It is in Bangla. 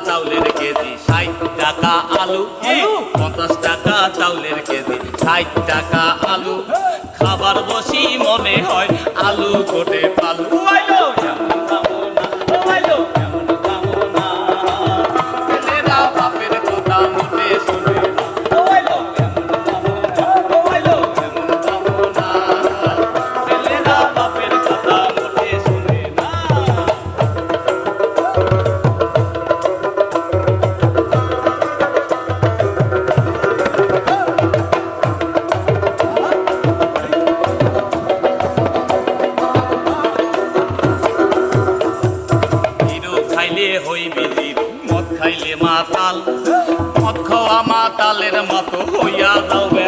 চাউলের কেজি, 60 টাকা আলু, 50 টাকা চাউলের কেজি, 60 টাকা আলু। খাবার বসি মনে হয় আলু কোটে পালু। আইলো এমন খাবো না, আইলো এমন খাবো না, ছেলেরা বাপের কথা মোটে শোনে না। আইলো এমন খাবো না, আইলো এমন খাবো না, ছেলেরা বাপের কথা মোটে শোনে না। খাইলে হইবি জিরো, মদ খাইলে মাতাল, মদ খাওয়া মাতালের মতো হইয়া যাবে